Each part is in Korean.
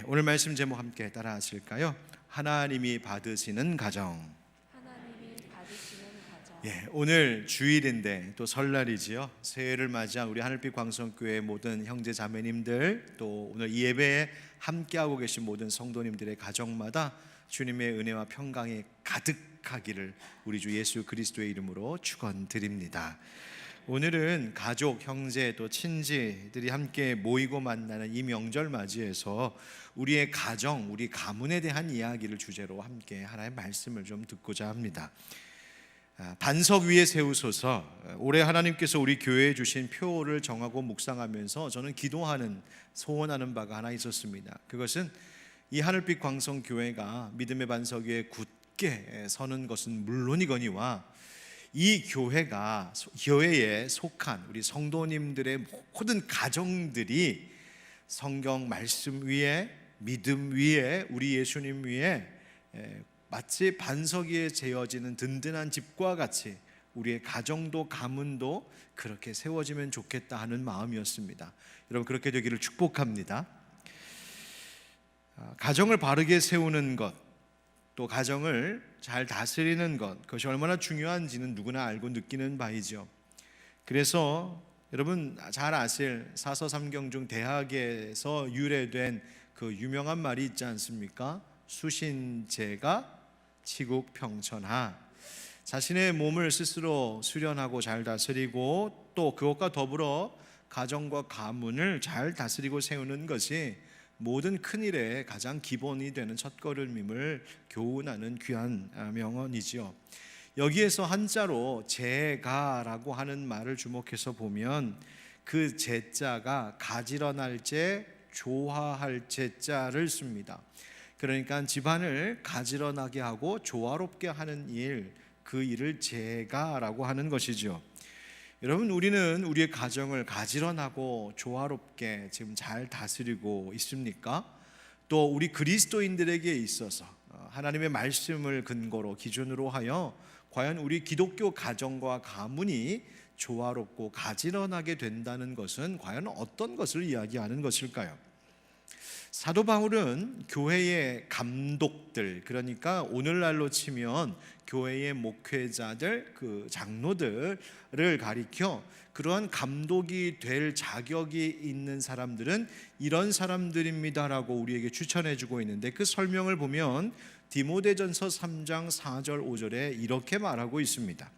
오늘 말씀 제목 함께 따라 하실까요? 하나님이 받으시는 가정. 오늘 주일인데 또 설날이지요. 새해를 맞이한 우리 하늘빛 광성교회 모든 형제 자매님들, 또 오늘 이 예배에 함께하고 계신 모든 성도님들의 가정마다 주님의 은혜와 평강이 가득하기를 우리 주 예수 그리스도의 이름으로 축원드립니다. 오늘은 가족, 형제, 또 친지들이 함께 모이고 만나는 이 명절 맞이해서 우리의 가정, 우리 가문에 대한 이야기를 주제로 함께 하나의 말씀을 좀 듣고자 합니다. 반석 위에 세우소서. 올해 하나님께서 우리 교회에 주신 표를 정하고 묵상하면서 저는 기도하는, 소원하는 바가 하나 있었습니다. 그것은 이 하늘빛 광성교회가 믿음의 반석 위에 굳게 서는 것은 물론이거니와 이 교회에 속한 우리 성도님들의 모든 가정들이 성경 말씀 위에, 믿음 위에, 우리 예수님 위에 마치 반석 위에 재어지는 든든한 집과 같이 우리의 가정도 가문도 그렇게 세워지면 좋겠다 하는 마음이었습니다. 여러분, 그렇게 되기를 축복합니다. 가정을 바르게 세우는 것, 또 가정을 잘 다스리는 것, 그것이 얼마나 중요한지는 누구나 알고 느끼는 바이죠. 그래서 여러분 잘 아실 사서삼경 중 대학에서 유래된 그 유명한 말이 있지 않습니까? 수신제가 치국평천하. 자신의 몸을 스스로 수련하고 잘 다스리고 또 그것과 더불어 가정과 가문을 잘 다스리고 세우는 것이 모든 큰일의 가장 기본이 되는 첫걸음임을 교훈하는 귀한 명언이지요. 여기에서 한자로 제가라고 하는 말을 주목해서 보면 그 제자가 가지런할 제, 조화할 제자를 씁니다. 그러니까 집안을 가지런하게 하고 조화롭게 하는 일, 그 일을 제가라고 하는 것이죠. 여러분, 우리는 우리의 가정을 가지런하고 조화롭게 지금 잘 다스리고 있습니까? 또 우리 그리스도인들에게 있어서 하나님의 말씀을 근거로 기준으로 하여 과연 우리 기독교 가정과 가문이 조화롭고 가지런하게 된다는 것은 과연 어떤 것을 이야기하는 것일까요? 사도 바울은 교회의 감독들, 그러니까 오늘날로 치면 교회의 목회자들, 그 장로들을 가리켜 그러한 감독이 될 자격이 있는 사람들은 이런 사람들입니다라고 우리에게 추천해주고 있는데, 그 설명을 보면 디모데전서 3장 4절 5절에 이렇게 말하고 있습니다.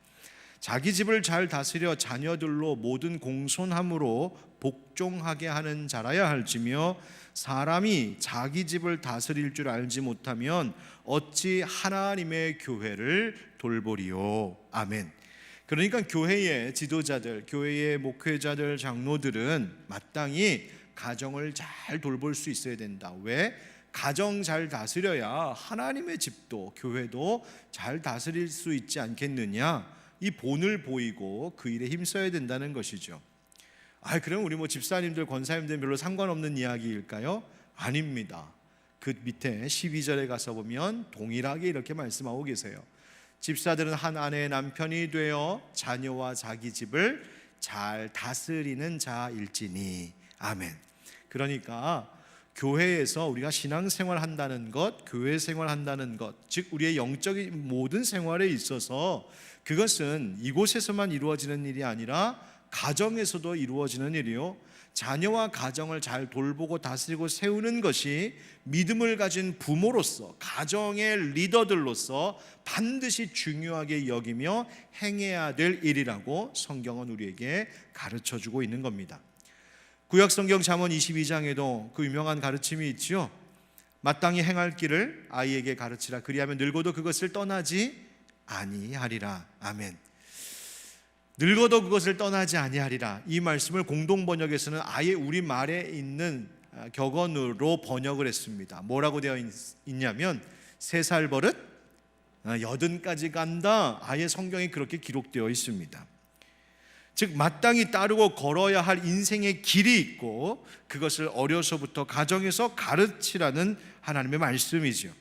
자기 집을 잘 다스려 자녀들로 모든 공손함으로 복종하게 하는 자라야 할지며, 사람이 자기 집을 다스릴 줄 알지 못하면 어찌 하나님의 교회를 돌보리요. 아멘. 그러니까 교회의 지도자들, 교회의 목회자들, 장로들은 마땅히 가정을 잘 돌볼 수 있어야 된다. 왜? 가정 잘 다스려야 하나님의 집도, 교회도 잘 다스릴 수 있지 않겠느냐, 이 본을 보이고 그 일에 힘써야 된다는 것이죠. 그럼 우리 집사님들, 권사님들 별로 상관없는 이야기일까요? 아닙니다. 그 밑에 12절에 가서 보면 동일하게 이렇게 말씀하고 계세요. 집사들은 한 아내의 남편이 되어 자녀와 자기 집을 잘 다스리는 자일지니. 아멘. 그러니까 교회에서 우리가 신앙생활 한다는 것, 교회 생활 한다는 것, 즉 우리의 영적인 모든 생활에 있어서 그것은 이곳에서만 이루어지는 일이 아니라 가정에서도 이루어지는 일이요, 자녀와 가정을 잘 돌보고 다스리고 세우는 것이 믿음을 가진 부모로서, 가정의 리더들로서 반드시 중요하게 여기며 행해야 될 일이라고 성경은 우리에게 가르쳐주고 있는 겁니다. 구약성경 잠언 22장에도 그 유명한 가르침이 있죠. 마땅히 행할 길을 아이에게 가르치라. 그리하면 늙어도 그것을 떠나지 아니하리라. 아멘. 늙어도 그것을 떠나지 아니하리라. 이 말씀을 공동번역에서는 아예 우리말에 있는 격언으로 번역을 했습니다. 뭐라고 되어 있냐면 3살 버릇 80까지 간다. 아예 성경에 그렇게 기록되어 있습니다. 즉 마땅히 따르고 걸어야 할 인생의 길이 있고 그것을 어려서부터 가정에서 가르치라는 하나님의 말씀이죠.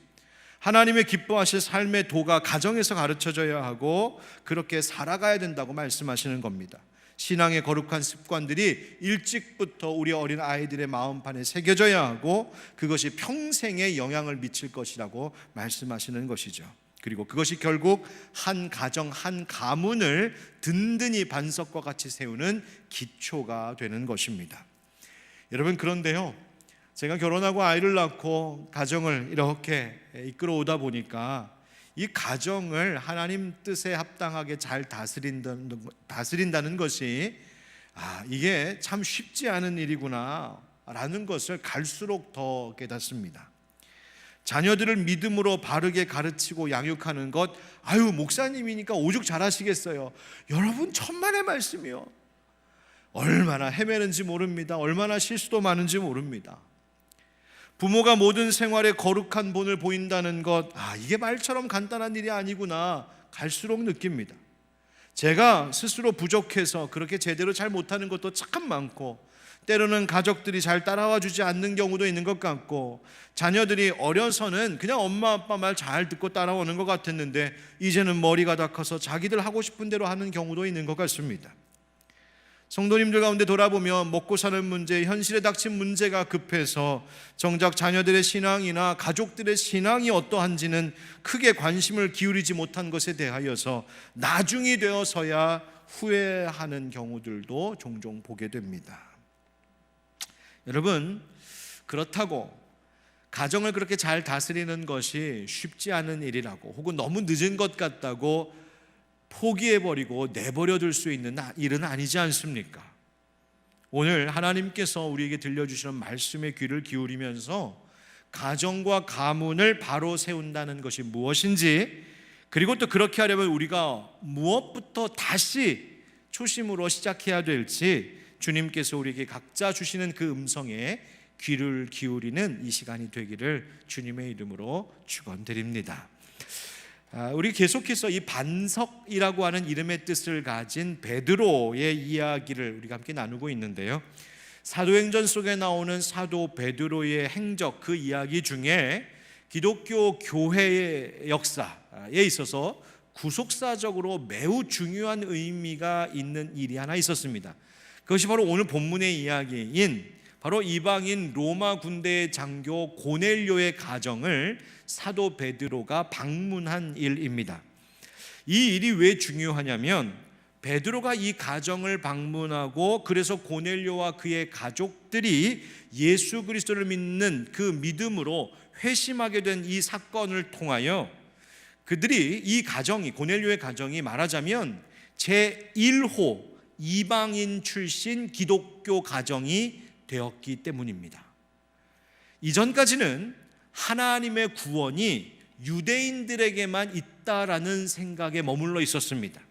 하나님의 기뻐하실 삶의 도가 가정에서 가르쳐져야 하고 그렇게 살아가야 된다고 말씀하시는 겁니다. 신앙의 거룩한 습관들이 일찍부터 우리 어린 아이들의 마음판에 새겨져야 하고 그것이 평생에 영향을 미칠 것이라고 말씀하시는 것이죠. 그리고 그것이 결국 한 가정, 한 가문을 든든히 반석과 같이 세우는 기초가 되는 것입니다. 여러분, 그런데요, 제가 결혼하고 아이를 낳고 가정을 이렇게 이끌어오다 보니까 이 가정을 하나님 뜻에 합당하게 잘 다스린다는 것이 이게 참 쉽지 않은 일이구나 라는 것을 갈수록 더 깨닫습니다. 자녀들을 믿음으로 바르게 가르치고 양육하는 것, 목사님이니까 오죽 잘하시겠어요. 여러분, 천만의 말씀이요. 얼마나 헤매는지 모릅니다. 얼마나 실수도 많은지 모릅니다. 부모가 모든 생활에 거룩한 본을 보인다는 것, 이게 말처럼 간단한 일이 아니구나 갈수록 느낍니다. 제가 스스로 부족해서 그렇게 제대로 잘 못하는 것도 참 많고, 때로는 가족들이 잘 따라와 주지 않는 경우도 있는 것 같고, 자녀들이 어려서는 그냥 엄마 아빠 말 잘 듣고 따라오는 것 같았는데 이제는 머리가 다 커서 자기들 하고 싶은 대로 하는 경우도 있는 것 같습니다. 성도님들 가운데 돌아보면 먹고 사는 문제, 현실에 닥친 문제가 급해서 정작 자녀들의 신앙이나 가족들의 신앙이 어떠한지는 크게 관심을 기울이지 못한 것에 대하여서 나중이 되어서야 후회하는 경우들도 종종 보게 됩니다. 여러분, 그렇다고 가정을 그렇게 잘 다스리는 것이 쉽지 않은 일이라고, 혹은 너무 늦은 것 같다고 포기해버리고 내버려둘 수 있는 일은 아니지 않습니까? 오늘 하나님께서 우리에게 들려주시는 말씀에 귀를 기울이면서 가정과 가문을 바로 세운다는 것이 무엇인지, 그리고 또 그렇게 하려면 우리가 무엇부터 다시 초심으로 시작해야 될지 주님께서 우리에게 각자 주시는 그 음성에 귀를 기울이는 이 시간이 되기를 주님의 이름으로 축원드립니다. 우리 계속해서 이 반석이라고 하는 이름의 뜻을 가진 베드로의 이야기를 우리가 함께 나누고 있는데요, 사도행전 속에 나오는 사도 베드로의 행적, 그 이야기 중에 기독교 교회의 역사에 있어서 구속사적으로 매우 중요한 의미가 있는 일이 하나 있었습니다. 그것이 바로 오늘 본문의 이야기인 바로 이방인 로마 군대의 장교 고넬료의 가정을 사도 베드로가 방문한 일입니다. 이 일이 왜 중요하냐면, 베드로가 이 가정을 방문하고 그래서 고넬료와 그의 가족들이 예수 그리스도를 믿는 그 믿음으로 회심하게 된 이 사건을 통하여 그들이, 이 가정이, 고넬료의 가정이 말하자면 제1호 이방인 출신 기독교 가정이 되었기 때문입니다. 이전까지는 하나님의 구원이 유대인들에게만 있다라는 생각에 머물러 있었습니다.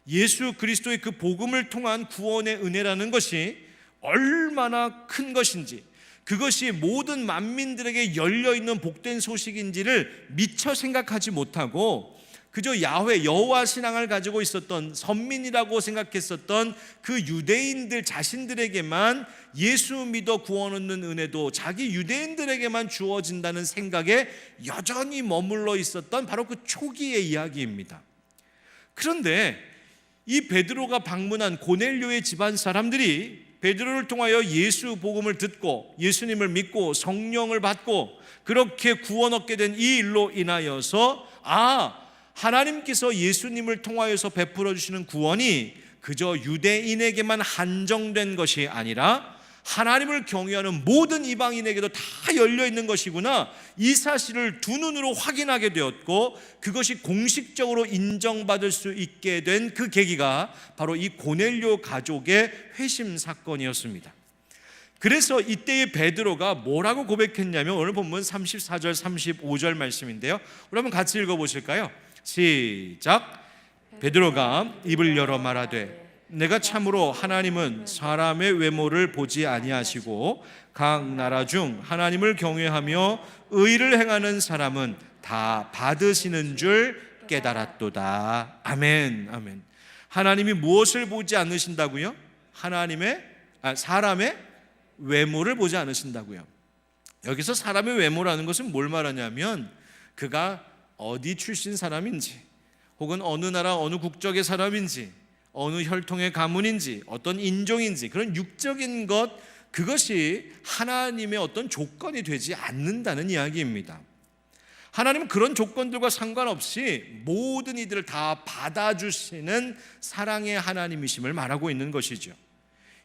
예수 그리스도의 그 복음을 통한 구원의 은혜라는 것이 얼마나 큰 것인지, 그것이 모든 만민들에게 열려있는 복된 소식인지를 미처 생각하지 못하고 그저 야훼, 여호와 신앙을 가지고 있었던, 선민이라고 생각했었던 그 유대인들 자신들에게만 예수 믿어 구원 얻는 은혜도 자기 유대인들에게만 주어진다는 생각에 여전히 머물러 있었던 바로 그 초기의 이야기입니다. 그런데 이 베드로가 방문한 고넬료의 집안 사람들이 베드로를 통하여 예수 복음을 듣고 예수님을 믿고 성령을 받고 그렇게 구원 얻게 된 이 일로 인하여서 하나님께서 예수님을 통하여서 베풀어 주시는 구원이 그저 유대인에게만 한정된 것이 아니라 하나님을 경외하는 모든 이방인에게도 다 열려있는 것이구나, 이 사실을 두 눈으로 확인하게 되었고 그것이 공식적으로 인정받을 수 있게 된 그 계기가 바로 이 고넬료 가족의 회심 사건이었습니다. 그래서 이때의 베드로가 뭐라고 고백했냐면, 오늘 본문 34절 35절 말씀인데요, 우리 한번 같이 읽어보실까요? 시작. 베드로가 입을 열어 말하되 내가 참으로 하나님은 사람의 외모를 보지 아니하시고 각 나라 중 하나님을 경외하며 의를 행하는 사람은 다 받으시는 줄 깨달았도다. 아멘. 아멘. 하나님이 무엇을 보지 않으신다고요? 사람의 외모를 보지 않으신다고요. 여기서 사람의 외모라는 것은 뭘 말하냐면, 그가 어디 출신 사람인지, 혹은 어느 나라 어느 국적의 사람인지, 어느 혈통의 가문인지, 어떤 인종인지, 그런 육적인 것, 그것이 하나님의 어떤 조건이 되지 않는다는 이야기입니다. 하나님은 그런 조건들과 상관없이 모든 이들을 다 받아주시는 사랑의 하나님이심을 말하고 있는 것이죠.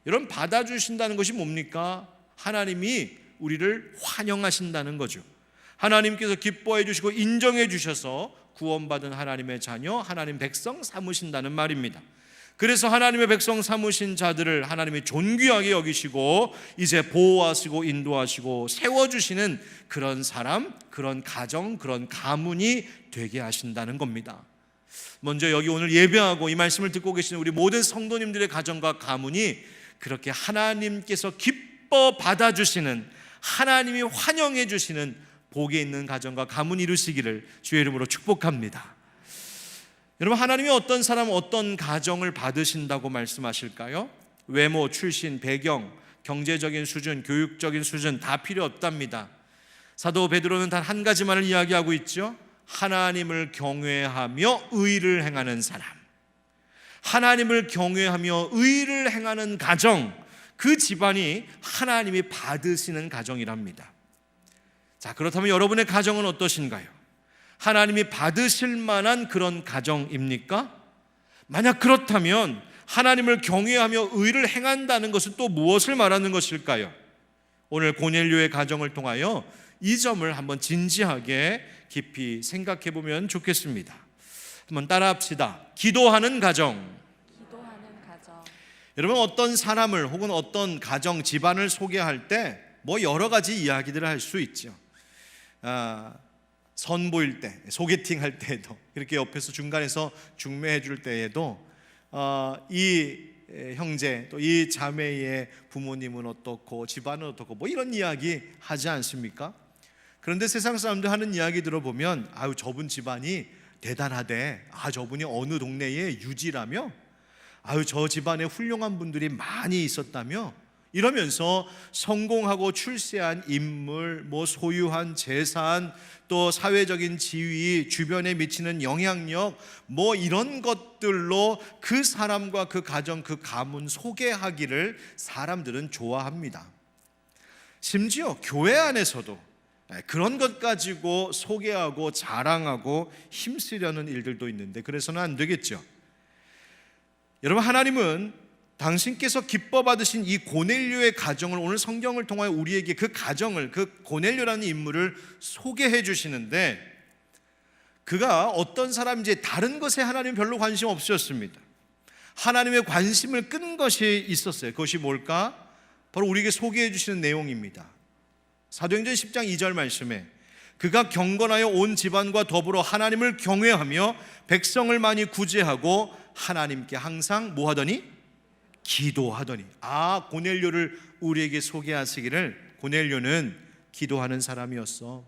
여러분, 받아주신다는 것이 뭡니까? 하나님이 우리를 환영하신다는 거죠. 하나님께서 기뻐해 주시고 인정해 주셔서 구원받은 하나님의 자녀, 하나님 백성 삼으신다는 말입니다. 그래서 하나님의 백성 삼으신 자들을 하나님이 존귀하게 여기시고 이제 보호하시고 인도하시고 세워주시는 그런 사람, 그런 가정, 그런 가문이 되게 하신다는 겁니다. 먼저 여기 오늘 예배하고 이 말씀을 듣고 계시는 우리 모든 성도님들의 가정과 가문이 그렇게 하나님께서 기뻐 받아주시는, 하나님이 환영해 주시는 복에 있는 가정과 가문 이루시기를 주의 이름으로 축복합니다. 여러분, 하나님이 어떤 사람, 어떤 가정을 받으신다고 말씀하실까요? 외모, 출신, 배경, 경제적인 수준, 교육적인 수준 다 필요 없답니다. 사도 베드로는 단 한 가지만을 이야기하고 있죠. 하나님을 경외하며 의를 행하는 사람, 하나님을 경외하며 의를 행하는 가정, 그 집안이 하나님이 받으시는 가정이랍니다. 자, 그렇다면 여러분의 가정은 어떠신가요? 하나님이 받으실 만한 그런 가정입니까? 만약 그렇다면 하나님을 경외하며 의를 행한다는 것은 또 무엇을 말하는 것일까요? 오늘 고넬료의 가정을 통하여 이 점을 한번 진지하게 깊이 생각해 보면 좋겠습니다. 한번 따라합시다. 기도하는 가정. 여러분, 어떤 사람을 혹은 어떤 가정, 집안을 소개할 때 뭐 여러 가지 이야기들을 할 수 있죠. 선보일 때, 소개팅 할 때에도, 이렇게 옆에서 중간에서 중매해 줄 때에도 이 형제 또 이 자매의 부모님은 어떻고 집안은 어떻고 뭐 이런 이야기 하지 않습니까? 그런데 세상 사람들 하는 이야기 들어보면 아유, 저분 집안이 대단하대, 저분이 어느 동네의 유지라며, 아유, 저 집안에 훌륭한 분들이 많이 있었다며, 이러면서 성공하고 출세한 인물, 뭐 소유한 재산, 또 사회적인 지위, 주변에 미치는 영향력, 뭐 이런 것들로 그 사람과 그 가정, 그 가문 소개하기를 사람들은 좋아합니다. 심지어 교회 안에서도 그런 것 가지고 소개하고 자랑하고 힘쓰려는 일들도 있는데, 그래서는 안 되겠죠. 여러분, 하나님은 당신께서 기뻐 받으신 이 고넬료의 가정을 오늘 성경을 통하여 우리에게 그 가정을, 그 고넬료라는 인물을 소개해 주시는데, 그가 어떤 사람인지 다른 것에 하나님은 별로 관심 없으셨습니다. 하나님의 관심을 끈 것이 있었어요. 그것이 뭘까? 바로 우리에게 소개해 주시는 내용입니다. 사도행전 10장 2절 말씀에 그가 경건하여 온 집안과 더불어 하나님을 경외하며 백성을 많이 구제하고 하나님께 항상 뭐 하더니? 기도하더니. 고넬료를 우리에게 소개하시기를, 고넬료는 기도하는 사람이었어.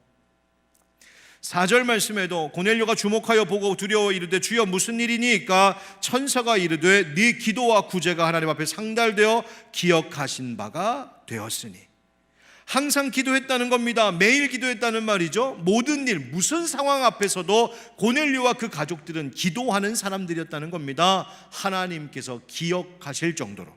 4절 말씀에도 고넬료가 주목하여 보고 두려워 이르되 주여 무슨 일이니까? 천사가 이르되 네 기도와 구제가 하나님 앞에 상달되어 기억하신 바가 되었으니. 항상 기도했다는 겁니다. 매일 기도했다는 말이죠. 모든 일, 무슨 상황 앞에서도 고넬료와 그 가족들은 기도하는 사람들이었다는 겁니다. 하나님께서 기억하실 정도로.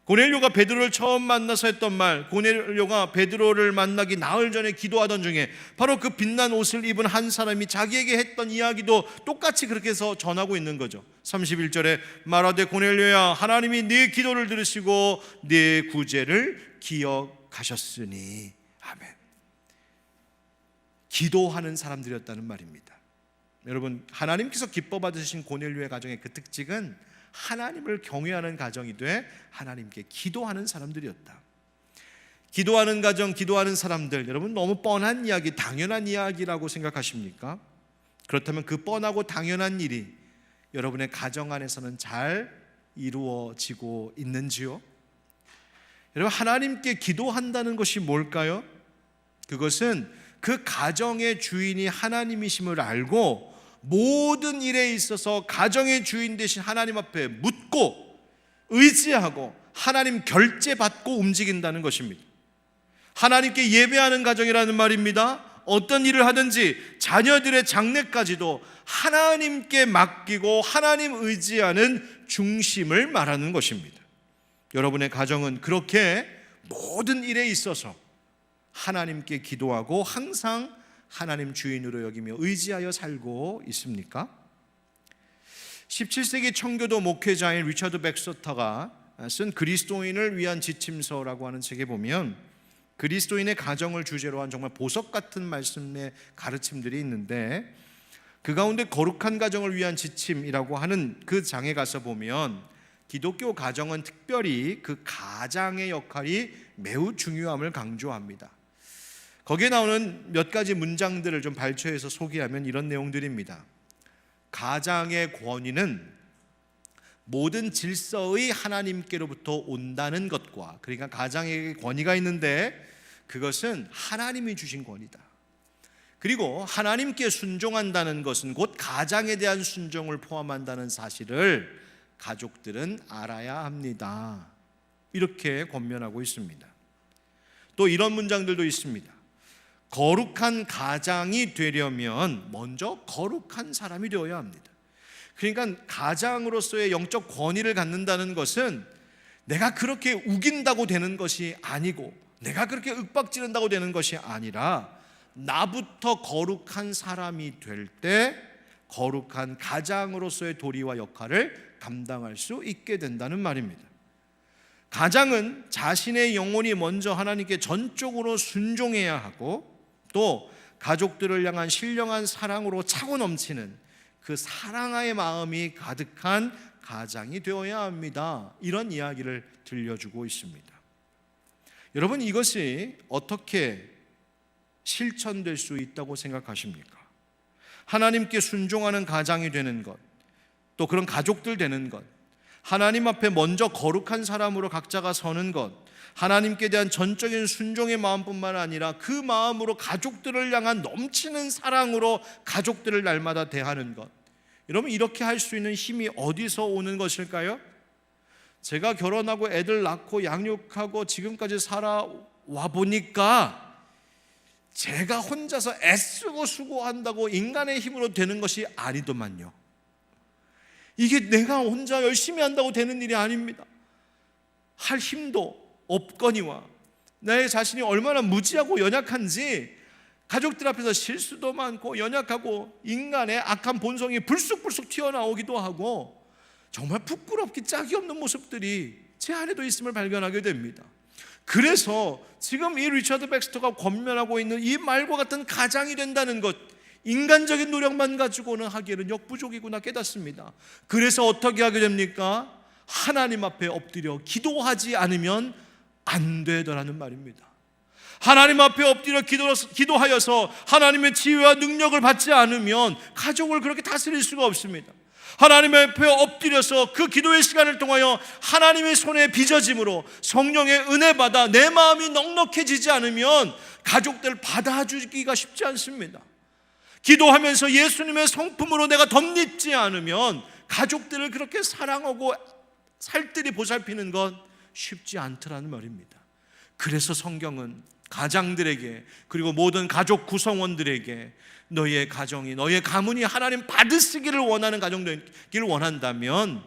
고넬료가 베드로를 처음 만나서 했던 말, 고넬료가 베드로를 만나기 나흘 전에 기도하던 중에 바로 그 빛난 옷을 입은 한 사람이 자기에게 했던 이야기도 똑같이 그렇게 해서 전하고 있는 거죠. 31절에 말하되 고넬료야, 하나님이 네 기도를 들으시고 네 구제를 기억하셨으니. 아멘. 기도하는 사람들이었다는 말입니다. 여러분, 하나님께서 기뻐 받으신 고넬료의 가정의 그 특징은 하나님을 경외하는 가정이 돼 하나님께 기도하는 사람들이었다. 기도하는 가정, 기도하는 사람들, 여러분 너무 뻔한 이야기, 당연한 이야기라고 생각하십니까? 그렇다면 그 뻔하고 당연한 일이 여러분의 가정 안에서는 잘 이루어지고 있는지요? 여러분, 하나님께 기도한다는 것이 뭘까요? 그것은 그 가정의 주인이 하나님이심을 알고 모든 일에 있어서 가정의 주인 되신 하나님 앞에 묻고 의지하고 하나님 결제받고 움직인다는 것입니다. 하나님께 예배하는 가정이라는 말입니다. 어떤 일을 하든지 자녀들의 장래까지도 하나님께 맡기고 하나님 의지하는 중심을 말하는 것입니다. 여러분의 가정은 그렇게 모든 일에 있어서 하나님께 기도하고 항상 하나님 주인으로 여기며 의지하여 살고 있습니까? 17세기 청교도 목회자인 리처드 백서터가 쓴 그리스도인을 위한 지침서라고 하는 책에 보면 그리스도인의 가정을 주제로 한 정말 보석 같은 말씀의 가르침들이 있는데, 그 가운데 거룩한 가정을 위한 지침이라고 하는 그 장에 가서 보면 기독교 가정은 특별히 그 가장의 역할이 매우 중요함을 강조합니다. 거기에 나오는 몇 가지 문장들을 좀 발췌해서 소개하면 이런 내용들입니다. 가장의 권위는 모든 질서의 하나님께로부터 온다는 것과, 그러니까 가장에게 권위가 있는데 그것은 하나님이 주신 권위다. 그리고 하나님께 순종한다는 것은 곧 가장에 대한 순종을 포함한다는 사실을 가족들은 알아야 합니다. 이렇게 권면하고 있습니다. 또 이런 문장들도 있습니다. 거룩한 가장이 되려면 먼저 거룩한 사람이 되어야 합니다. 그러니까 가장으로서의 영적 권위를 갖는다는 것은 내가 그렇게 우긴다고 되는 것이 아니고, 내가 그렇게 윽박지른다고 되는 것이 아니라 나부터 거룩한 사람이 될 때 거룩한 가장으로서의 도리와 역할을 감당할 수 있게 된다는 말입니다. 가장은 자신의 영혼이 먼저 하나님께 전적으로 순종해야 하고, 또 가족들을 향한 신령한 사랑으로 차고 넘치는 그 사랑의 마음이 가득한 가장이 되어야 합니다. 이런 이야기를 들려주고 있습니다. 여러분, 이것이 어떻게 실천될 수 있다고 생각하십니까? 하나님께 순종하는 가장이 되는 것, 또 그런 가족들 되는 것, 하나님 앞에 먼저 거룩한 사람으로 각자가 서는 것, 하나님께 대한 전적인 순종의 마음뿐만 아니라 그 마음으로 가족들을 향한 넘치는 사랑으로 가족들을 날마다 대하는 것, 여러분, 이렇게 할 수 있는 힘이 어디서 오는 것일까요? 제가 결혼하고 애들 낳고 양육하고 지금까지 살아와 보니까 제가 혼자서 애쓰고 수고한다고 인간의 힘으로 되는 것이 아니더만요. 이게 내가 혼자 열심히 한다고 되는 일이 아닙니다. 할 힘도 없거니와 나의 자신이 얼마나 무지하고 연약한지, 가족들 앞에서 실수도 많고 연약하고 인간의 악한 본성이 불쑥불쑥 튀어나오기도 하고 정말 부끄럽기 짝이 없는 모습들이 제 안에도 있음을 발견하게 됩니다. 그래서 지금 이 리처드 백스터가 권면하고 있는 이 말과 같은 가장이 된다는 것, 인간적인 노력만 가지고는 하기에는 역부족이구나 깨닫습니다. 그래서 어떻게 하게 됩니까? 하나님 앞에 엎드려 기도하지 않으면 안 되더라는 말입니다. 하나님 앞에 엎드려 기도하여서 하나님의 지혜와 능력을 받지 않으면 가족을 그렇게 다스릴 수가 없습니다. 하나님 앞에 엎드려서 그 기도의 시간을 통하여 하나님의 손에 빚어짐으로 성령의 은혜 받아 내 마음이 넉넉해지지 않으면 가족들 받아주기가 쉽지 않습니다. 기도하면서 예수님의 성품으로 내가 덧입지 않으면 가족들을 그렇게 사랑하고 살뜰히 보살피는 건 쉽지 않더라는 말입니다. 그래서 성경은 가장들에게, 그리고 모든 가족 구성원들에게 너희의 가정이, 너희의 가문이 하나님 받으시기를 원하는 가정 되기를 원한다면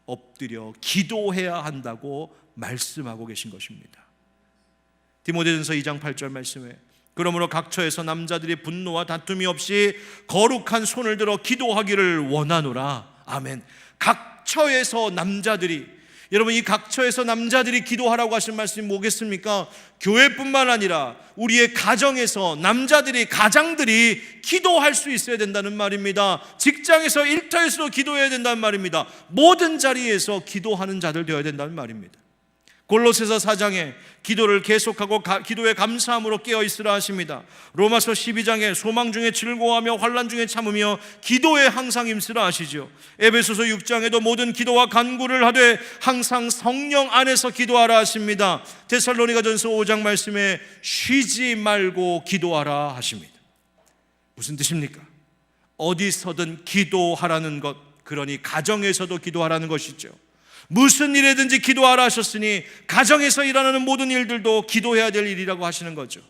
엎드려 기도해야 한다고 말씀하고 계신 것입니다. 디모데전서 2장 8절 말씀에 그러므로 각처에서 남자들이 분노와 다툼이 없이 거룩한 손을 들어 기도하기를 원하노라. 아멘. 각처에서 남자들이, 여러분, 이 각처에서 남자들이 기도하라고 하신 말씀이 뭐겠습니까? 교회뿐만 아니라 우리의 가정에서 남자들이, 가장들이 기도할 수 있어야 된다는 말입니다. 직장에서, 일터에서도 기도해야 된다는 말입니다. 모든 자리에서 기도하는 자들 되어야 된다는 말입니다. 골로새서 4장에 기도를 계속하고 기도에 감사함으로 깨어있으라 하십니다. 로마서 12장에 소망 중에 즐거워하며 환난 중에 참으며 기도에 항상 힘쓰라 하시죠. 에베소서 6장에도 모든 기도와 간구를 하되 항상 성령 안에서 기도하라 하십니다. 데살로니가전서 5장 말씀에 쉬지 말고 기도하라 하십니다. 무슨 뜻입니까? 어디서든 기도하라는 것, 그러니 가정에서도 기도하라는 것이죠. 무슨 일에든지 기도하라 하셨으니 가정에서 일어나는 모든 일들도 기도해야 될 일이라고 하시는 거죠.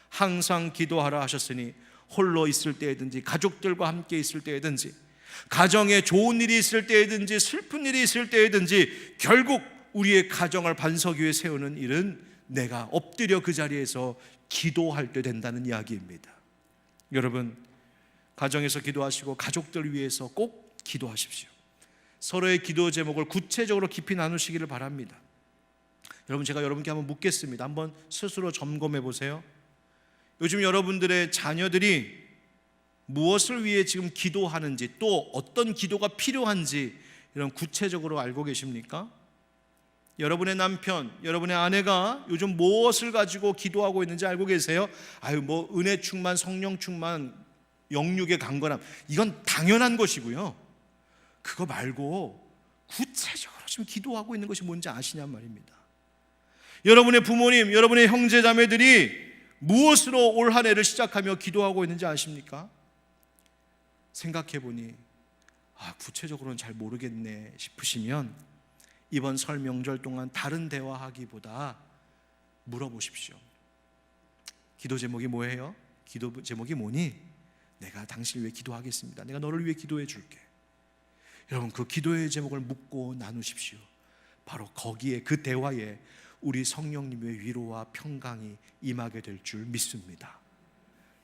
항상 기도하라 하셨으니 홀로 있을 때든지 가족들과 함께 있을 때든지 가정에 좋은 일이 있을 때든지 슬픈 일이 있을 때든지 결국 우리의 가정을 반석 위에 세우는 일은 내가 엎드려 그 자리에서 기도할 때 된다는 이야기입니다. 여러분, 가정에서 기도하시고 가족들 위해서 꼭 기도하십시오. 서로의 기도 제목을 구체적으로 깊이 나누시기를 바랍니다. 여러분, 제가 여러분께 한번 묻겠습니다. 한번 스스로 점검해 보세요. 요즘 여러분들의 자녀들이 무엇을 위해 지금 기도하는지, 또 어떤 기도가 필요한지 이런 구체적으로 알고 계십니까? 여러분의 남편, 여러분의 아내가 요즘 무엇을 가지고 기도하고 있는지 알고 계세요? 은혜 충만, 성령 충만, 영육의 강건함, 이건 당연한 것이고요. 그거 말고 구체적으로 지금 기도하고 있는 것이 뭔지 아시냔 말입니다. 여러분의 부모님, 여러분의 형제 자매들이 무엇으로 올 한 해를 시작하며 기도하고 있는지 아십니까? 생각해 보니 구체적으로는 잘 모르겠네 싶으시면 이번 설 명절 동안 다른 대화하기보다 물어보십시오. 기도 제목이 뭐예요? 기도 제목이 뭐니? 내가 당신을 위해 기도하겠습니다. 내가 너를 위해 기도해 줄게. 여러분, 그 기도의 제목을 묻고 나누십시오. 바로 거기에, 그 대화에 우리 성령님의 위로와 평강이 임하게 될 줄 믿습니다.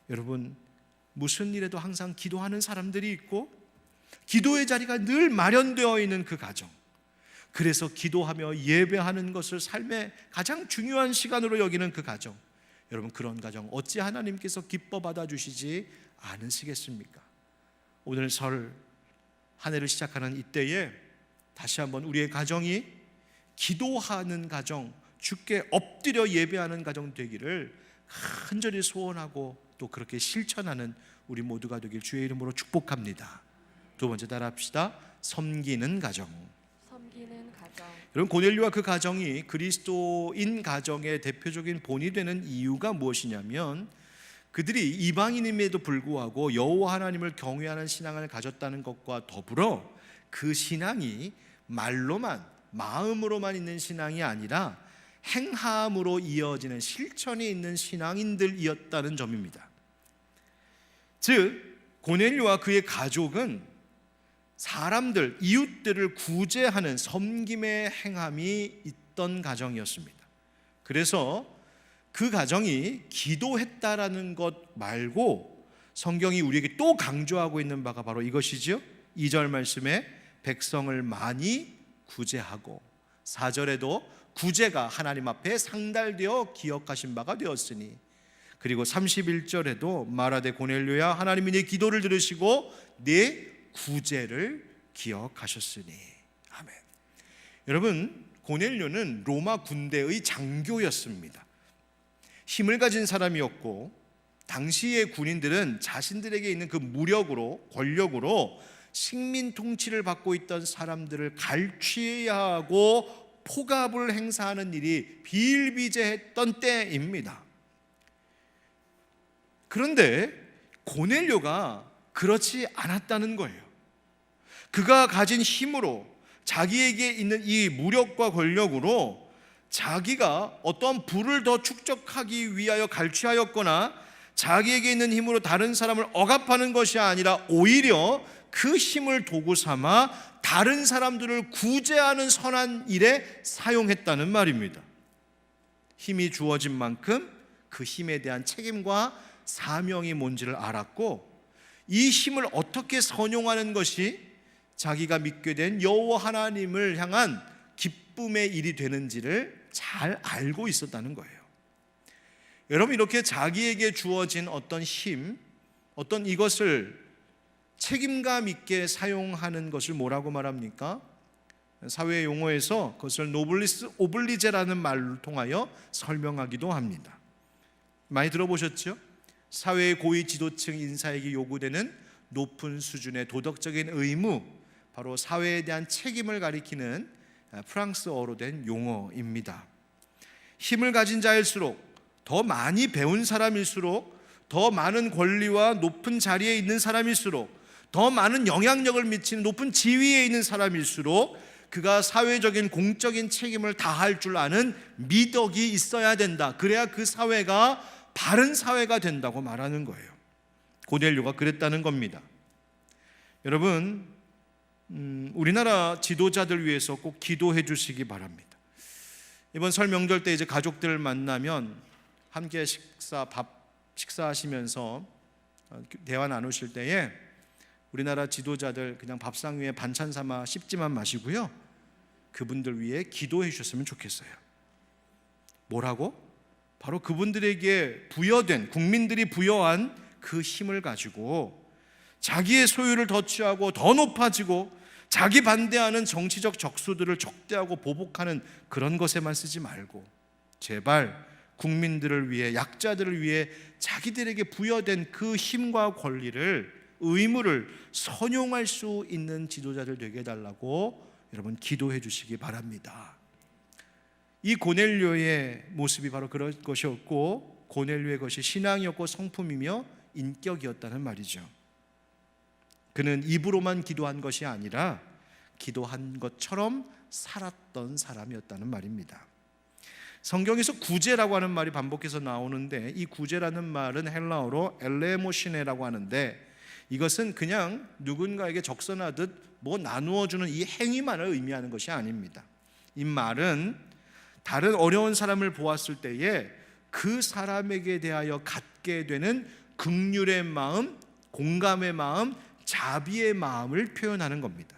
여러분, 무슨 일에도 항상 기도하는 사람들이 있고 기도의 자리가 늘 마련되어 있는 그 가정, 그래서 기도하며 예배하는 것을 삶의 가장 중요한 시간으로 여기는 그 가정, 여러분, 그런 가정 어찌 하나님께서 기뻐 받아주시지 않으시겠습니까? 오늘 설 한 해를 시작하는 이때에 다시 한번 우리의 가정이 기도하는 가정, 주께 엎드려 예배하는 가정 되기를 간절히 소원하고 또 그렇게 실천하는 우리 모두가 되길 주의 이름으로 축복합니다. 두 번째 따라합시다. 섬기는 가정. 섬기는 가정. 여러분, 고넬료와 그 가정이 그리스도인 가정의 대표적인 본이 되는 이유가 무엇이냐면 그들이 이방인임에도 불구하고 여호와 하나님을 경외하는 신앙을 가졌다는 것과 더불어 그 신앙이 말로만, 마음으로만 있는 신앙이 아니라 행함으로 이어지는 실천이 있는 신앙인들이었다는 점입니다. 즉, 고넬료와 그의 가족은 사람들, 이웃들을 구제하는 섬김의 행함이 있던 가정이었습니다. 그래서 그 가정이 기도했다라는 것 말고 성경이 우리에게 또 강조하고 있는 바가 바로 이것이죠. 2절 말씀에 백성을 많이 구제하고, 4절에도 구제가 하나님 앞에 상달되어 기억하신 바가 되었으니, 그리고 31절에도 말하되 고넬료야, 하나님이 네 기도를 들으시고 네 구제를 기억하셨으니. 아멘. 여러분, 고넬료는 로마 군대의 장교였습니다. 힘을 가진 사람이었고 당시의 군인들은 자신들에게 있는 그 무력으로, 권력으로 식민 통치를 받고 있던 사람들을 갈취해야 하고 포갑을 행사하는 일이 비일비재했던 때입니다. 그런데 고넬료가 그렇지 않았다는 거예요. 그가 가진 힘으로, 자기에게 있는 이 무력과 권력으로 자기가 어떠한 부를 더 축적하기 위하여 갈취하였거나 자기에게 있는 힘으로 다른 사람을 억압하는 것이 아니라 오히려 그 힘을 도구 삼아 다른 사람들을 구제하는 선한 일에 사용했다는 말입니다. 힘이 주어진 만큼 그 힘에 대한 책임과 사명이 뭔지를 알았고, 이 힘을 어떻게 선용하는 것이 자기가 믿게 된 여호와 하나님을 향한 기쁨의 일이 되는지를 잘 알고 있었다는 거예요. 여러분, 이렇게 자기에게 주어진 어떤 힘, 어떤 이것을 책임감 있게 사용하는 것을 뭐라고 말합니까? 사회 용어에서 그것을 노블리스 오블리제라는 말을 통하여 설명하기도 합니다. 많이 들어보셨죠? 사회의 고위 지도층 인사에게 요구되는 높은 수준의 도덕적인 의무, 바로 사회에 대한 책임을 가리키는 프랑스어로 된 용어입니다. 힘을 가진 자일수록, 더 많이 배운 사람일수록, 더 많은 권리와 높은 자리에 있는 사람일수록, 더 많은 영향력을 미치는 높은 지위에 있는 사람일수록 그가 사회적인 공적인 책임을 다할 줄 아는 미덕이 있어야 된다. 그래야 그 사회가 바른 사회가 된다고 말하는 거예요. 고넬료가 그랬다는 겁니다. 여러분, 우리나라 지도자들 위해서 꼭 기도해 주시기 바랍니다. 이번 설 명절 때 이제 가족들 만나면 함께 식사하시면서 대화 나누실 때에 우리나라 지도자들 그냥 밥상 위에 반찬 삼아 씹지만 마시고요, 그분들 위해 기도해 주셨으면 좋겠어요. 뭐라고? 바로 그분들에게 부여된, 국민들이 부여한 그 힘을 가지고 자기의 소유를 더 취하고 더 높아지고 자기 반대하는 정치적 적수들을 적대하고 보복하는 그런 것에만 쓰지 말고 제발 국민들을 위해, 약자들을 위해 자기들에게 부여된 그 힘과 권리를, 의무를 선용할 수 있는 지도자들 되게 해달라고 여러분 기도해 주시기 바랍니다. 이 고넬료의 모습이 바로 그런 것이었고, 고넬료의 것이 신앙이었고 성품이며 인격이었다는 말이죠. 그는 입으로만 기도한 것이 아니라 기도한 것처럼 살았던 사람이었다는 말입니다. 성경에서 구제라고 하는 말이 반복해서 나오는데, 이 구제라는 말은 헬라어로 엘레모시네라고 하는데, 이것은 그냥 누군가에게 적선하듯 뭐 나누어주는 이 행위만을 의미하는 것이 아닙니다. 이 말은 다른 어려운 사람을 보았을 때에 그 사람에게 대하여 갖게 되는 긍휼의 마음, 공감의 마음, 자비의 마음을 표현하는 겁니다.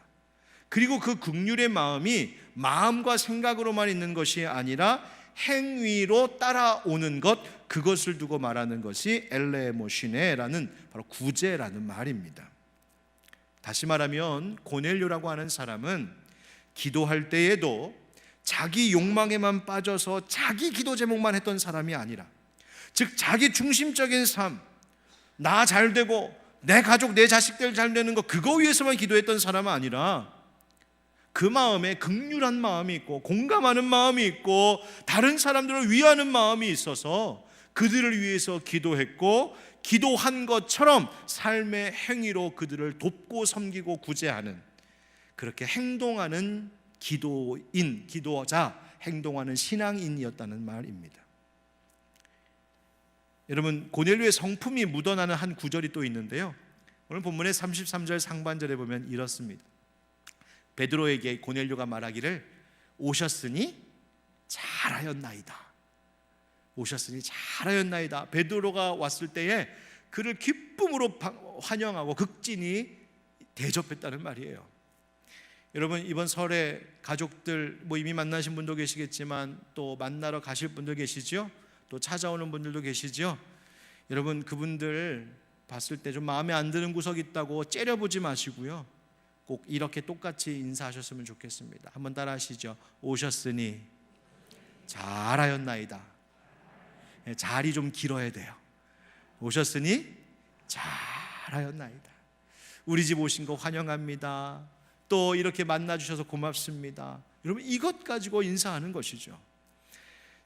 그리고 그 긍휼의 마음이 마음과 생각으로만 있는 것이 아니라 행위로 따라오는 것, 그것을 두고 말하는 것이 엘레모시네라는 바로 구제라는 말입니다. 다시 말하면 고넬료라고 하는 사람은 기도할 때에도 자기 욕망에만 빠져서 자기 기도 제목만 했던 사람이 아니라, 즉 자기 중심적인 삶, 나 잘 되고 내 가족, 내 자식들 잘 되는 거, 그거 위해서만 기도했던 사람은 아니라 그 마음에 긍휼한 마음이 있고 공감하는 마음이 있고 다른 사람들을 위하는 마음이 있어서 그들을 위해서 기도했고, 기도한 것처럼 삶의 행위로 그들을 돕고 섬기고 구제하는, 그렇게 행동하는 기도인, 기도자, 행동하는 신앙인이었다는 말입니다. 여러분, 고넬료의 성품이 묻어나는 한 구절이 또 있는데요, 오늘 본문의 33절 상반절에 보면 이렇습니다. 베드로에게 고넬료가 말하기를 오셨으니 잘하였나이다. 오셨으니 잘하였나이다. 베드로가 왔을 때에 그를 기쁨으로 환영하고 극진히 대접했다는 말이에요. 여러분, 이번 설에 가족들 뭐 이미 만나신 분도 계시겠지만 또 만나러 가실 분도 계시죠? 또 찾아오는 분들도 계시죠? 여러분, 그분들 봤을 때 좀 마음에 안 드는 구석이 있다고 째려보지 마시고요, 꼭 이렇게 똑같이 인사하셨으면 좋겠습니다. 한번 따라 하시죠. 오셨으니 잘하였나이다. 잘이 좀 길어야 돼요. 오셨으니 잘하였나이다. 우리 집 오신 거 환영합니다. 또 이렇게 만나주셔서 고맙습니다. 여러분, 이것 가지고 인사하는 것이죠.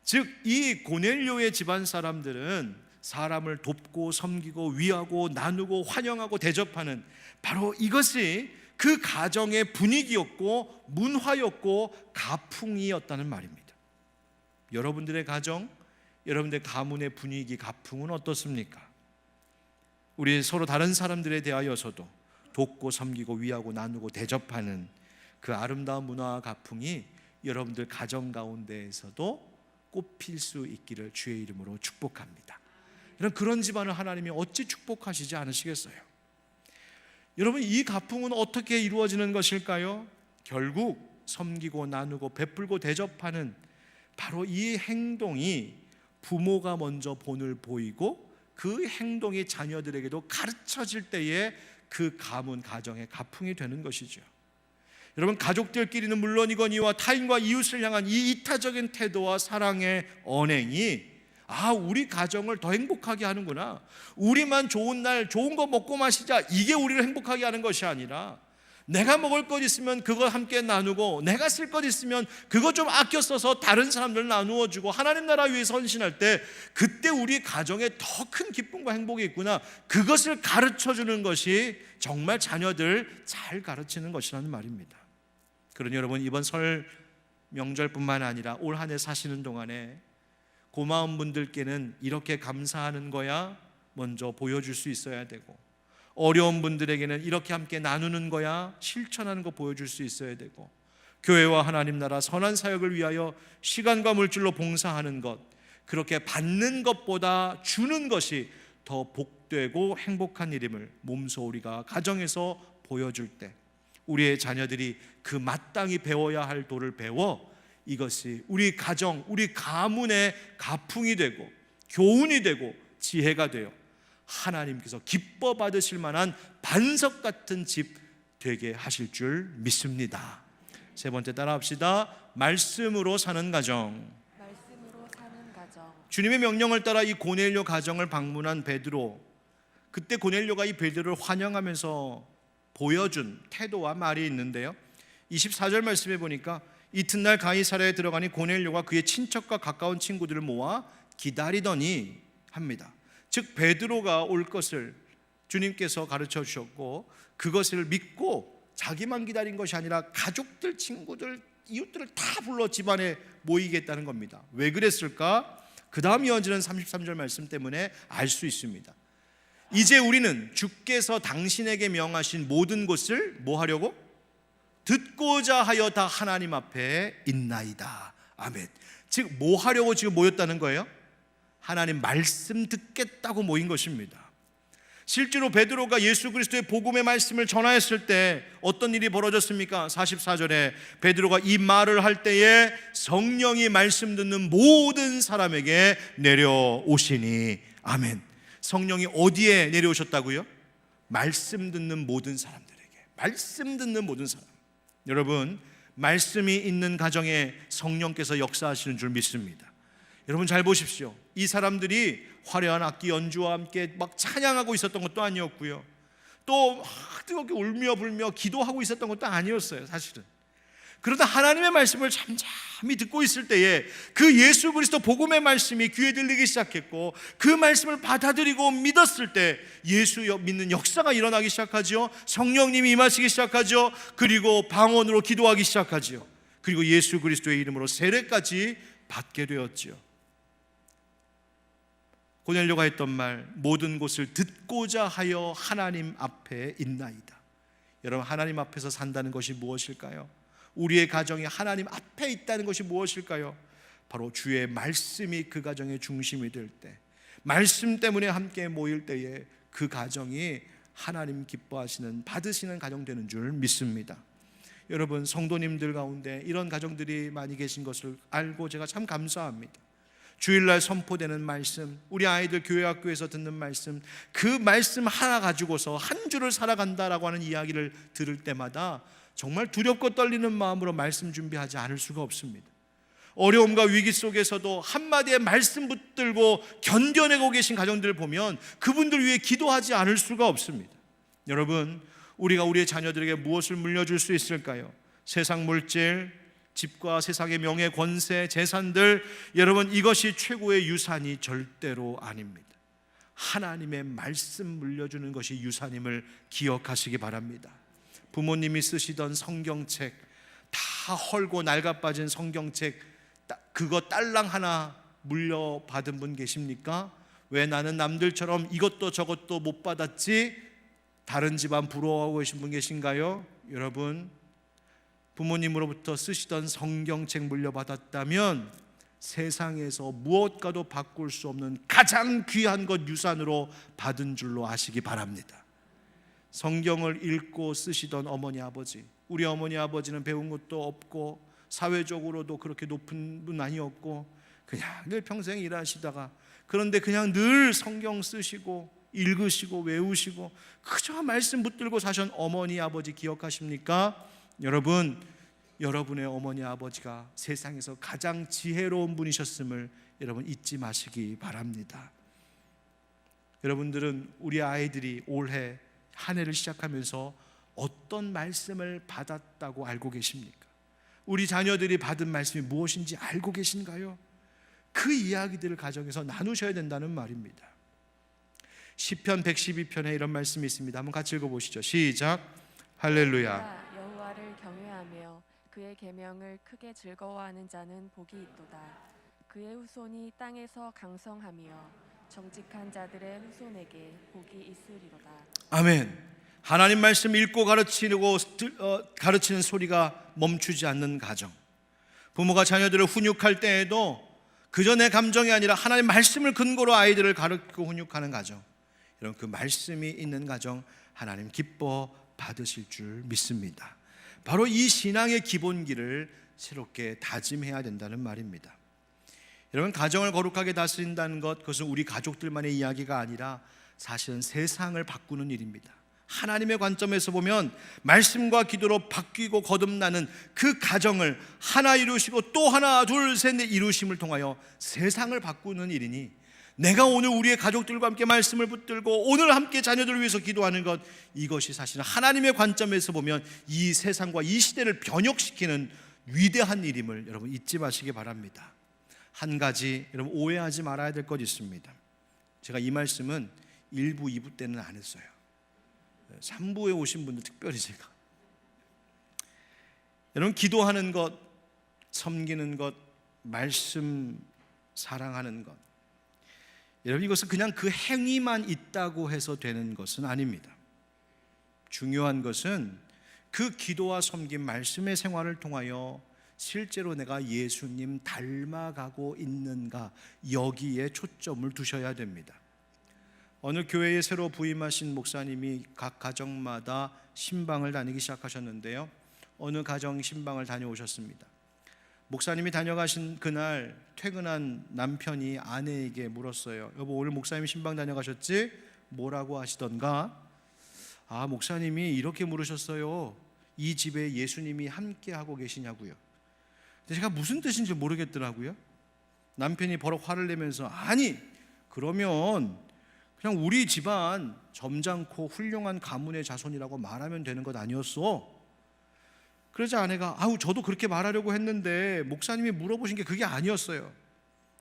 즉, 이 고넬료의 집안 사람들은 사람을 돕고 섬기고 위하고 나누고 환영하고 대접하는 바로 이것이 그 가정의 분위기였고 문화였고 가풍이었다는 말입니다. 여러분들의 가정, 여러분들의 가문의 분위기, 가풍은 어떻습니까? 우리 서로 다른 사람들에 대하여서도 돕고 섬기고 위하고 나누고 대접하는 그 아름다운 문화와 가풍이 여러분들 가정 가운데에서도 꽃필 수 있기를 주의 이름으로 축복합니다. 그런 집안을 하나님이 어찌 축복하시지 않으시겠어요? 여러분, 이 가풍은 어떻게 이루어지는 것일까요? 결국 섬기고 나누고 베풀고 대접하는 바로 이 행동이 부모가 먼저 본을 보이고 그 행동이 자녀들에게도 가르쳐질 때에 그 가문, 가정의 가풍이 되는 것이죠. 여러분, 가족들끼리는 물론이거니와 타인과 이웃을 향한 이 이타적인 태도와 사랑의 언행이 우리 가정을 더 행복하게 하는구나, 우리만 좋은 날 좋은 거 먹고 마시자, 이게 우리를 행복하게 하는 것이 아니라 내가 먹을 것 있으면 그거 함께 나누고 내가 쓸 것 있으면 그거 좀 아껴 써서 다른 사람들 나누어 주고 하나님 나라 위해서 헌신할 때 그때 우리 가정에 더 큰 기쁨과 행복이 있구나, 그것을 가르쳐 주는 것이 정말 자녀들 잘 가르치는 것이라는 말입니다. 그러니 여러분, 이번 설 명절뿐만 아니라 올 한 해 사시는 동안에 고마운 분들께는 이렇게 감사하는 거야 먼저 보여줄 수 있어야 되고, 어려운 분들에게는 이렇게 함께 나누는 거야 실천하는 거 보여줄 수 있어야 되고, 교회와 하나님 나라 선한 사역을 위하여 시간과 물질로 봉사하는 것, 그렇게 받는 것보다 주는 것이 더 복되고 행복한 일임을 몸소 우리가 가정에서 보여줄 때, 우리의 자녀들이 그 마땅히 배워야 할 도를 배워 이것이 우리 가정, 우리 가문의 가풍이 되고 교훈이 되고 지혜가 되어 하나님께서 기뻐 받으실 만한 반석 같은 집 되게 하실 줄 믿습니다. 세 번째 따라합시다. 말씀으로 사는 가정. 말씀으로 사는 가정. 주님의 명령을 따라 이 고넬료 가정을 방문한 베드로, 그때 고넬료가 이 베드로를 환영하면서 보여준 태도와 말이 있는데요, 24절 말씀에 보니까 이튿날 가이사랴에 들어가니 고넬료가 그의 친척과 가까운 친구들을 모아 기다리더니 합니다. 즉 베드로가 올 것을 주님께서 가르쳐 주셨고, 그것을 믿고 자기만 기다린 것이 아니라 가족들, 친구들, 이웃들을 다 불러 집안에 모이겠다는 겁니다. 왜 그랬을까? 그 다음 이어지는 33절 말씀 때문에 알 수 있습니다. 이제 우리는 주께서 당신에게 명하신 모든 것을 뭐 하려고? 듣고자 하여 다 하나님 앞에 있나이다. 아멘. 즉 뭐 하려고 지금 모였다는 거예요? 하나님 말씀 듣겠다고 모인 것입니다. 실제로 베드로가 예수 그리스도의 복음의 말씀을 전하였을 때 어떤 일이 벌어졌습니까? 44절에 베드로가 이 말을 할 때에 성령이 말씀 듣는 모든 사람에게 내려오시니. 아멘. 성령이 어디에 내려오셨다고요? 말씀 듣는 모든 사람들에게. 말씀 듣는 모든 사람. 여러분, 말씀이 있는 가정에 성령께서 역사하시는 줄 믿습니다. 여러분 잘 보십시오. 이 사람들이 화려한 악기 연주와 함께 막 찬양하고 있었던 것도 아니었고요, 또 뜨겁게 울며 불며 기도하고 있었던 것도 아니었어요, 사실은. 그러다 하나님의 말씀을 잠잠히 듣고 있을 때에 그 예수 그리스도 복음의 말씀이 귀에 들리기 시작했고, 그 말씀을 받아들이고 믿었을 때 예수 믿는 역사가 일어나기 시작하죠. 성령님이 임하시기 시작하죠. 그리고 방언으로 기도하기 시작하죠. 그리고 예수 그리스도의 이름으로 세례까지 받게 되었죠. 고넬료가 했던 말, 모든 것을 듣고자 하여 하나님 앞에 있나이다. 여러분, 하나님 앞에서 산다는 것이 무엇일까요? 우리의 가정이 하나님 앞에 있다는 것이 무엇일까요? 바로 주의 말씀이 그 가정의 중심이 될 때, 말씀 때문에 함께 모일 때에 그 가정이 하나님 기뻐하시는, 받으시는 가정 되는 줄 믿습니다. 여러분, 성도님들 가운데 이런 가정들이 많이 계신 것을 알고 제가 참 감사합니다. 주일날 선포되는 말씀, 우리 아이들 교회 학교에서 듣는 말씀, 그 말씀 하나 가지고서 한 주를 살아간다라고 하는 이야기를 들을 때마다 정말 두렵고 떨리는 마음으로 말씀 준비하지 않을 수가 없습니다. 어려움과 위기 속에서도 한마디의 말씀 붙들고 견뎌내고 계신 가정들을 보면 그분들 위해 기도하지 않을 수가 없습니다. 여러분, 우리가 우리의 자녀들에게 무엇을 물려줄 수 있을까요? 세상 물질, 집과 세상의 명예, 권세, 재산들, 여러분 이것이 최고의 유산이 절대로 아닙니다. 하나님의 말씀 물려주는 것이 유산임을 기억하시기 바랍니다. 부모님이 쓰시던 성경책, 다 헐고 낡아빠진 성경책, 그거 딸랑 하나 물려받은 분 계십니까? 왜 나는 남들처럼 이것도 저것도 못 받았지? 다른 집안 부러워하고 계신 분 계신가요? 여러분, 부모님으로부터 쓰시던 성경책 물려받았다면 세상에서 무엇과도 바꿀 수 없는 가장 귀한 것 유산으로 받은 줄로 아시기 바랍니다. 성경을 읽고 쓰시던 어머니 아버지, 우리 어머니 아버지는 배운 것도 없고 사회적으로도 그렇게 높은 분 아니었고 그냥 늘 평생 일하시다가, 그런데 그냥 늘 성경 쓰시고 읽으시고 외우시고 그저 말씀 붙들고 사신 어머니 아버지 기억하십니까? 여러분, 여러분의 어머니 아버지가 세상에서 가장 지혜로운 분이셨음을 여러분 잊지 마시기 바랍니다. 여러분들은 우리 아이들이 올해 한 해를 시작하면서 어떤 말씀을 받았다고 알고 계십니까? 우리 자녀들이 받은 말씀이 무엇인지 알고 계신가요? 그 이야기들을 가정에서 나누셔야 된다는 말입니다. 시편 112편에 이런 말씀이 있습니다. 한번 같이 읽어보시죠. 시작. 할렐루야. 여호와를 경외하며 그의 계명을 크게 즐거워하는 자는 복이 있도다. 그의 후손이 땅에서 강성하며 정직한 자들의 후손에게 복이 있으리로다. 아멘. 하나님 말씀 읽고 가르치는 소리가 멈추지 않는 가정. 부모가 자녀들을 훈육할 때에도 그저 내 감정이 아니라 하나님 말씀을 근거로 아이들을 가르치고 훈육하는 가정. 여러분, 그 말씀이 있는 가정 하나님 기뻐 받으실 줄 믿습니다. 바로 이 신앙의 기본기를 새롭게 다짐해야 된다는 말입니다. 여러분, 가정을 거룩하게 다스린다는 것, 그것은 우리 가족들만의 이야기가 아니라 사실은 세상을 바꾸는 일입니다. 하나님의 관점에서 보면 말씀과 기도로 바뀌고 거듭나는 그 가정을 하나 이루시고 또 하나 둘 셋 넷 이루심을 통하여 세상을 바꾸는 일이니, 내가 오늘 우리의 가족들과 함께 말씀을 붙들고 오늘 함께 자녀들을 위해서 기도하는 것, 이것이 사실은 하나님의 관점에서 보면 이 세상과 이 시대를 변혁시키는 위대한 일임을 여러분 잊지 마시기 바랍니다. 한 가지 여러분 오해하지 말아야 될 것 있습니다. 제가 이 말씀은 1부, 2부 때는 안 했어요. 3부에 오신 분들 특별히 제가, 여러분, 기도하는 것, 섬기는 것, 말씀 사랑하는 것, 여러분, 이것은 그냥 그 행위만 있다고 해서 되는 것은 아닙니다. 중요한 것은 그 기도와 섬김, 말씀의 생활을 통하여 실제로 내가 예수님 닮아가고 있는가, 여기에 초점을 두셔야 됩니다. 어느 교회에 새로 부임하신 목사님이 각 가정마다 신방을 다니기 시작하셨는데요, 어느 가정 신방을 다녀오셨습니다. 목사님이 다녀가신 그날 퇴근한 남편이 아내에게 물었어요. 여보, 오늘 목사님 신방 다녀가셨지? 뭐라고 하시던가? 아, 목사님이 이렇게 물으셨어요. 이 집에 예수님이 함께 하고 계시냐고요. 근데 제가 무슨 뜻인지 모르겠더라고요. 남편이 버럭 화를 내면서, 아니, 그러면 그냥 우리 집안 점잖고 훌륭한 가문의 자손이라고 말하면 되는 것 아니었어? 그러자 아내가, 아우, 저도 그렇게 말하려고 했는데 목사님이 물어보신 게 그게 아니었어요.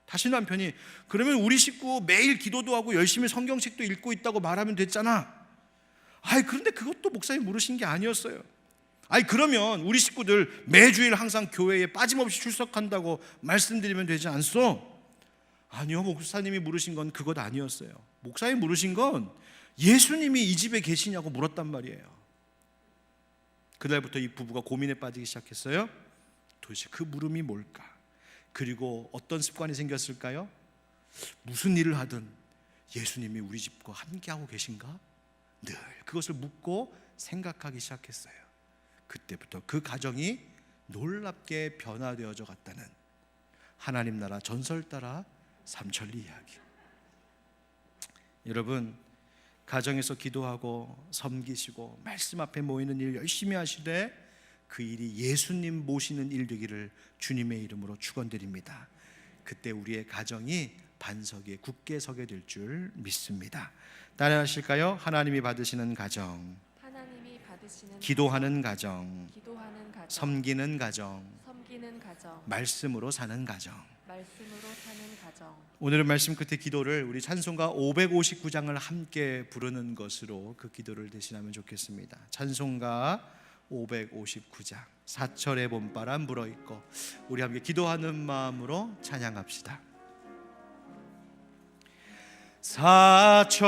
다시 남편이, 그러면 우리 식구 매일 기도도 하고 열심히 성경책도 읽고 있다고 말하면 됐잖아. 아이, 그런데 그것도 목사님이 물으신 게 아니었어요. 아이, 그러면 우리 식구들 매주일 항상 교회에 빠짐없이 출석한다고 말씀드리면 되지 않소? 아니요, 목사님이 물으신 건 그것 아니었어요. 목사님이 물으신 건 예수님이 이 집에 계시냐고 물었단 말이에요. 그날부터 이 부부가 고민에 빠지기 시작했어요. 도대체 그 물음이 뭘까? 그리고 어떤 습관이 생겼을까요? 무슨 일을 하든 예수님이 우리 집과 함께하고 계신가? 늘 그것을 묻고 생각하기 시작했어요. 그때부터 그 가정이 놀랍게 변화되어져 갔다는 하나님 나라 전설 따라 삼천리 이야기. 여러분, 가정에서 기도하고 섬기시고 말씀 앞에 모이는 일 열심히 하시되 그 일이 예수님 모시는 일 되기를 주님의 이름으로 축원드립니다. 그때 우리의 가정이 반석 위에 굳게 서게 될 줄 믿습니다. 따라하실까요? 하나님이 받으시는 가정, 하나님이 받으시는 기도하는 가정, 섬기는 가정, 말씀으로 사는 가정. 오늘은 말씀 끝에 기도를 우리 찬송가 559장을 함께 부르는 것으로 그 기도를 대신하면 좋겠습니다. 찬송가 559장, 사철의 봄바람 불어있고, 우리 함께 기도하는 마음으로 찬양합시다. 사철의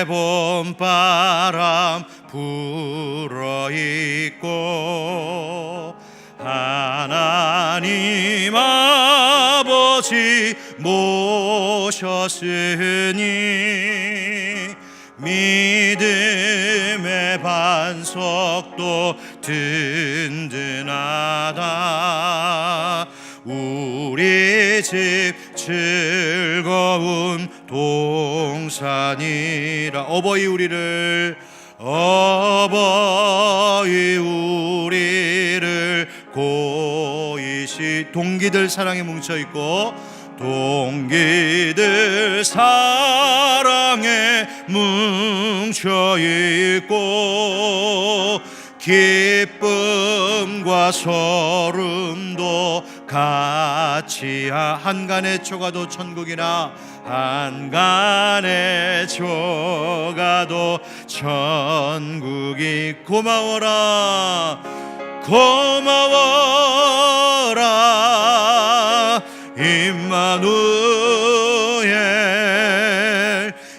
봄바람 불어있고 하나님 아버지 모셨으니 믿음의 반석도 든든하다. 우리 집 즐거운 동산이라. 어버이 우리를 고이시. 동기들 사랑에 뭉쳐있고, 동기들 사랑에 뭉쳐있고, 기쁨과 설움도 같이 한간의 초가도 천국이나 한간의 초가도 천국이. 고마워라 고마워라 임마누엘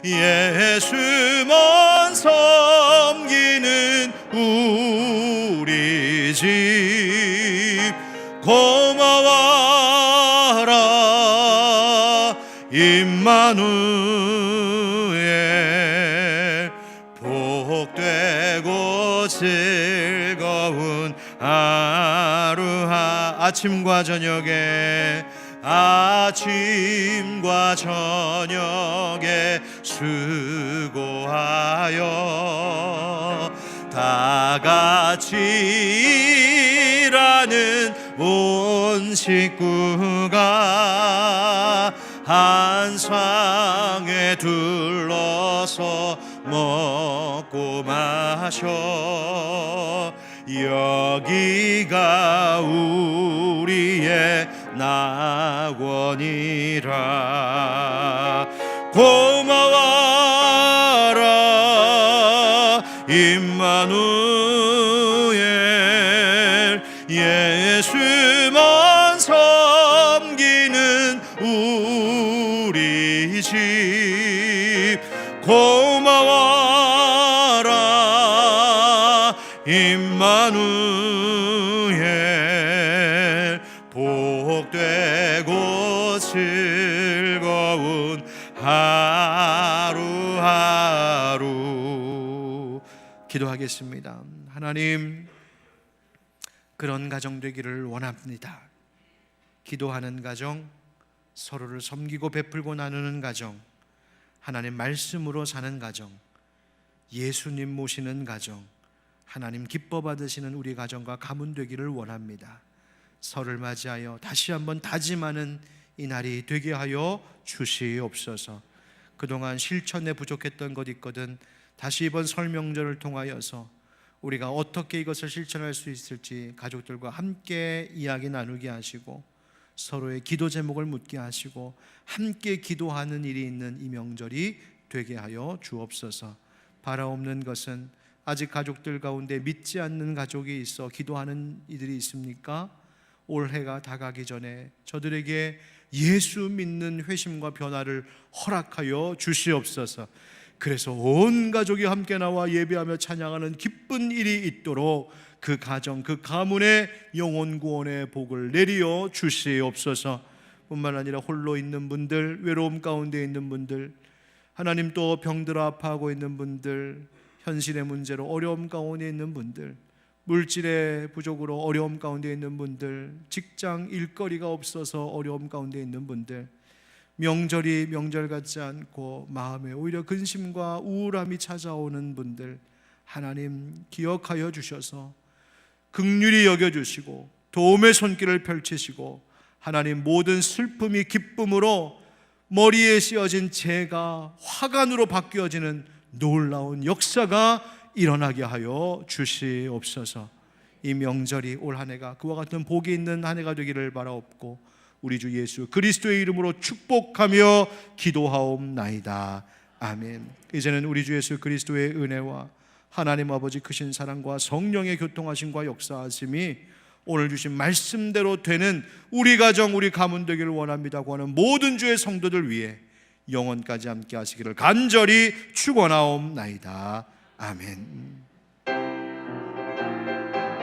예수만 섬기는 우리 집 고마워라 임마누엘 복되고 즐거운 하루하 아침과 저녁에 수고하여 다 같이 일하는 온 식구가 한 상에 둘러서 먹고 마셔 여기가 우리의 낙원이라 고마워라 임마누엘 예수만 섬기는 우리 집 고마워라 임마누엘 복되고 즐거운 하루하루 기도하겠습니다. 하나님, 그런 가정 되기를 원합니다. 기도하는 가정, 서로를 섬기고 베풀고 나누는 가정, 하나님 말씀으로 사는 가정, 예수님 모시는 가정, 하나님 기뻐 받으시는 우리 가정과 가문 되기를 원합니다. 설을 맞이하여 다시 한번 다짐하는 이 날이 되게 하여 주시옵소서. 그동안 실천에 부족했던 것 있거든 다시 이번 설 명절을 통하여서 우리가 어떻게 이것을 실천할 수 있을지 가족들과 함께 이야기 나누게 하시고 서로의 기도 제목을 묻게 하시고 함께 기도하는 일이 있는 이 명절이 되게 하여 주옵소서. 바라옵는 것은 아직 가족들 가운데 믿지 않는 가족이 있어 기도하는 이들이 있습니까? 올해가 다가기 전에 저들에게 예수 믿는 회심과 변화를 허락하여 주시옵소서. 그래서 온 가족이 함께 나와 예배하며 찬양하는 기쁜 일이 있도록 그 가정, 그 가문의 영혼 구원의 복을 내리어 주시옵소서. 뿐만 아니라 홀로 있는 분들, 외로움 가운데 있는 분들, 하나님 또 병들어 아파하고 있는 분들, 현실의 문제로 어려움 가운데 있는 분들, 물질의 부족으로 어려움 가운데 있는 분들, 직장 일거리가 없어서 어려움 가운데 있는 분들, 명절이 명절 같지 않고 마음에 오히려 근심과 우울함이 찾아오는 분들, 하나님 기억하여 주셔서 긍휼히 여겨주시고 도움의 손길을 펼치시고 하나님 모든 슬픔이 기쁨으로 머리에 씌어진 재가 화관으로 바뀌어지는 놀라운 역사가 일어나게 하여 주시옵소서. 이 명절이 올 한 해가 그와 같은 복이 있는 한 해가 되기를 바라옵고 우리 주 예수 그리스도의 이름으로 축복하며 기도하옵나이다. 아멘. 이제는 우리 주 예수 그리스도의 은혜와 하나님 아버지 크신 사랑과 성령의 교통하심과 역사하심이 오늘 주신 말씀대로 되는 우리 가정, 우리 가문 되기를 원합니다고 하는 모든 주의 성도들 위해 영원까지 함께 하시기를 간절히 축원하옵나이다. 아멘.